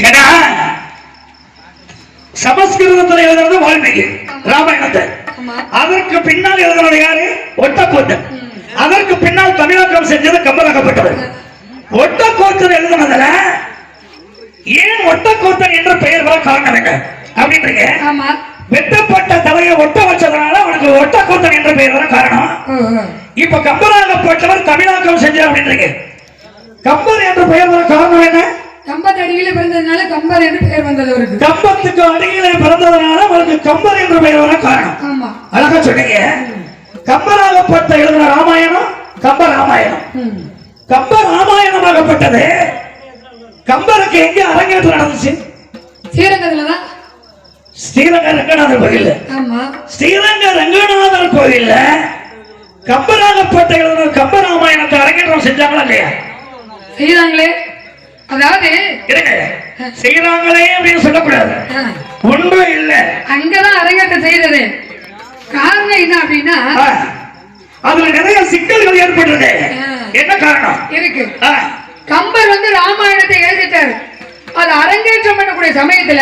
ஏன்னா சமஸ்கிருதத்தில் எழுதுறது வால்மீகி ராமாயணத்தை, அதற்கு பின்னால் எழுதுறது யாரு? ஒட்டக்கூத்தன். அதற்கு பின்னால் தமிழாக்கம் செஞ்சது கம்பராகப்பட்டவர். ஒட்டக்கூத்தன் எழுதுனதுல ஏன் ஒட்டக்கூத்தன் என்ற பெயர் வர காரணம் என்ன அப்படின்றீங்க? வெட்டப்பட்ட தலையை ஒட்ட வச்சதுனால அவனுக்கு ஒட்டக்கூத்தன் என்ற பெயர் வர காரணம். இப்ப கம்பராகப்பட்டவர் தமிழாக்கம் செஞ்சார் அப்படின்றீங்க. கம்பர் என்ற பெயர் வர காரணம் என்ன? கம்பத்து அடியில பிறந்ததுனால கம்பர் என்று பெயர் வந்தது அவருக்கு. கம்பத்துக்கு அடியில பிறந்ததுனால அவருக்கு கம்பர் என்ற பெயர் வர காரணம். அழகா சொன்னீங்க. கம்பராகப்பட்ட எழுதின ராமாயணம் கம்ப ராமாயணம். கம்ப ராமாயணமாகப்பட்டது கம்பருக்கு எங்க அரங்கேற்றம் நடந்துச்சு? ஸ்ரீரங்கத்துலதான். ஸ்ரீரங்க ரங்கநாதர் கோயில். ஸ்ரீரங்க ரங்கநாதர் கோயில்ல கம்பராகப்பட்ட எழுதின கம்ப ராமாயணத்தை அரங்கேற்றம் செஞ்சாங்களா இல்லையா? செய்யறாங்களே. அதாவது செய்யறாங்களே அப்படின்னு சொல்லக்கூடாது, ஒன்றும் இல்ல, அங்கதான் அரங்கேற்றம் செய்யறது. காரணம் என்ன அப்படின்னா அதுல நிறைய சிக்கல்கள் ஏற்படுறது. என்ன காரணம் இருக்கு? கம்பர் வந்து ராமாயணத்தை எழுதிட்டாரு. அது அரங்கேற்றம் பண்ணக்கூடிய சமயத்துல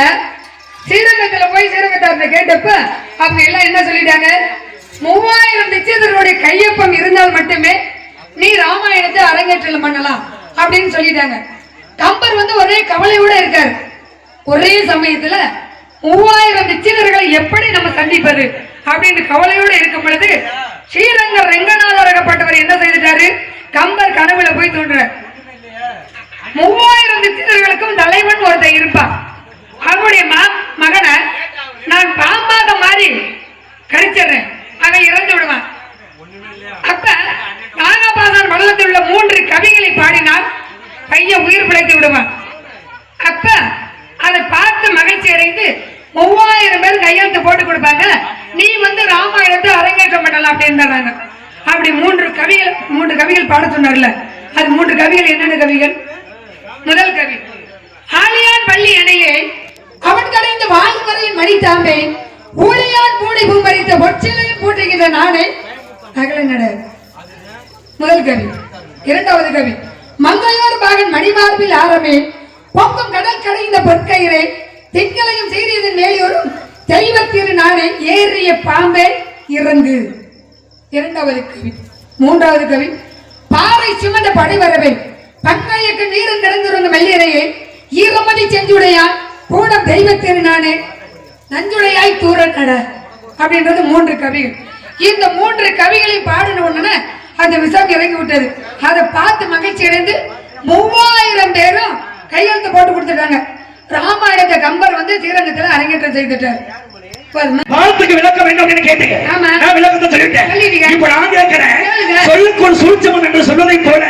ஸ்ரீரங்கத்துல போய் ஸ்ரீரங்கத்தார்ட்ட கேட்டப்ப அவங்க எல்லாம் என்ன சொல்லிட்டாங்க? 3000 நிச்சயதர்களுடைய கையொப்பம் இருந்தால் மட்டுமே நீ ராமாயணத்தை அரங்கேற்றம் பண்ணலாம் அப்படின்னு சொல்லிட்டாங்க. கம்பர் வந்து ஒரே கவலையோட இருக்காரு. ஒரே சமயத்துல 3000 நிச்சயதர்களை எப்படி நம்ம சந்திப்பது அப்படின்னு கவலையோட இருக்கும் பொழுது ஸ்ரீரங்க ரங்கநாதராகப்பட்டவர் என்ன செய்தாரு? கம்பர் கனவுல போய் தோன்ற 3000 நிச்சயதர்களுக்கும் தலைவன் ஒருத்தன் இருப்பான். அவனுடைய மகனை நான் பாம்பாக மாறி கடிச்சிடுறேன், அவன் இறந்து விடுவான். அப்ப நாகபாசன் மண்டலத்தில் உள்ள 3 கவிகளை பாடினால் பையன் உயிர் பிழைத்து விடுவான். அப்ப அதை பார்த்து மகிழ்ச்சி அடைந்து 3000 பேர் கையெழுத்து போட்டு கொடுப்பாங்க, நீ வந்து ராமாயணத்தை அரங்கேற்றம் பண்ணலாம் அப்படின்னு. அப்படி 3 கவிகள் பாட சொன்னார்ல, அது 3 கவிகள் என்னென்ன கவிகள்? முதல் கவி ஆலியான் பள்ளி அணையே அவன் கடைந்த வாழ்வரையின் மணித்தாம்பே ஊழியான் பூனை பூமரித்த ஒற்றிலையும் பூட்டுகின்ற நானே அகல நட. முதல் கவி. இரண்டாவது கவி மங்கையோர் பாகன் மணிமார்பில் ஆரமே பொங்கும் கடல் கடைந்த பொற்கயிறே திங்களையும் சீரியதன் மேலியோரும் தெய்வத்திரு நானே ஏறிய பாம்பே இறங்கு. இரண்டாவது கவி. மூன்றாவது கவி பாறை சுமந்த படைவரவை பங்கையக்கு நீரும் கிடந்துருங்க மெல்லியறையே ஈரமதி செஞ்சுடையான் கூட தெய்வத்திரு நானே நஞ்சுடையாய் தூர நட அப்படின்றது 3 கவிகள். இந்த 3 கவிகளை பாடின உடனே அந்த விஷம் இறங்கி விட்டது. அதை பார்த்து மகிழ்ச்சி அடைந்து 3000 பேரும் கையெழுத்து போட்டு கொடுத்துட்டாங்க. ராமாயணத்தை கம்பர் வந்து ஸ்ரீரங்கத்துல அரங்கேற்றம் செய்துட்டார். வாழ்த்துக்கு விளக்கம் என்ன அப்படின்னு கேட்டீங்க. நான் விளக்கத்தை சொல்லிட்டேன். இப்ப நான் கேட்கிறேன், சொல்லுக்கு ஒரு சூழ்ச்சமன் என்று சொல்வதை போல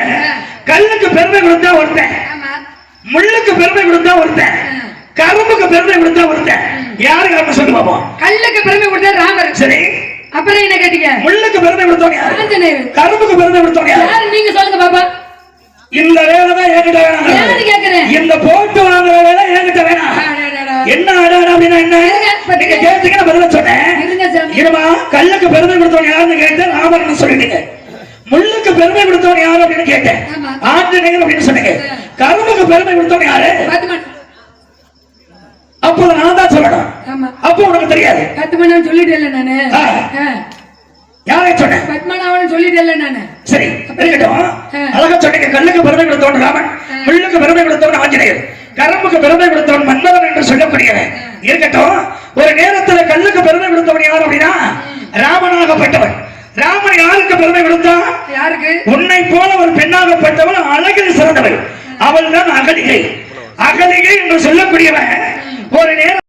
கல்லுக்கு பெருமை கொடுத்தா ஒருத்தன், முள்ளுக்கு பெருமை கொடுத்தா ஒருத்தன், கரும்புக்கு பெருமை கொடுத்தா ஒருத்தன். யாரு காரணம் சொல்லு பாப்போம்? கல்லுக்கு பெருமை கொடுத்தா ராமர். சரி, அப்புறம் என்ன கேட்டீங்க? முள்ளுக்கு பெருமை கொடுத்தவங்க யாரு? ஆஞ்சநேயர். கரும்புக்கு பெருமை கொடுத்தவங்க யாரு? நீங்க சொல்லுங்க பாப்பா. இந்த வேலை தான் என்கிட்ட வேணாம். இந்த போட்டு வாங்குற வேலை என்கிட்ட வேணாம். என்ன ஆடாடா அப்படின்னா என்ன? நீங்க கேட்டீங்க, நான் பதில சொன்னேன். இருமா, கல்லுக்கு பெருமை கொடுத்தவங்க யாருன்னு கேட்டேன், ராமர்னு சொல்லிட்டீங்க. முள்ளுக்கு பெருமை கொடுத்தவங்க யாரு அப்படின்னு கேட்டேன், ஆஞ்சநேயர் அப்படின்னு சொன்னீங்க. கரும்புக்கு பெருமை கொடுத்தவங்க யாரு? அப்போ நான் தான் சொல்லணும். அப்போ உனக்கு தெரியாது. பத்மநாபன் சொல்லிட்டேன் நானு. யாரை சொன்னேன்? பத்மநாபன் சொல்லிட்டேன் நானு. சரி, இருக்கட்டும். அழகா சொன்னீங்க. கல்லுக்கு பெருமை கொடுத்தவன் ராமன், முள்ளுக்கு பெருமை கொடுத்தவன் ஆஞ்சநேயர், கரும்புக்கு பெருமை கொடுத்தவன் மன்னவன் என்று சொல்லக்கூடியவன். இருக்கட்டும். ஒரு நேரத்தில் கல்லுக்கு பெருமை கொடுத்தவன் யார் அப்படின்னா ராமனாகப்பட்டவன். ராமன் யாருக்கு பெருமை கொடுத்தான்? யாருக்கு? உன்னை போல ஒரு பெண்ணாகப்பட்டவள் அழகில் சிறந்தவள், அவள் தான் அகலிகை. அகலிகை என்று சொல்லக்கூடியவன் ஒரு நேரம்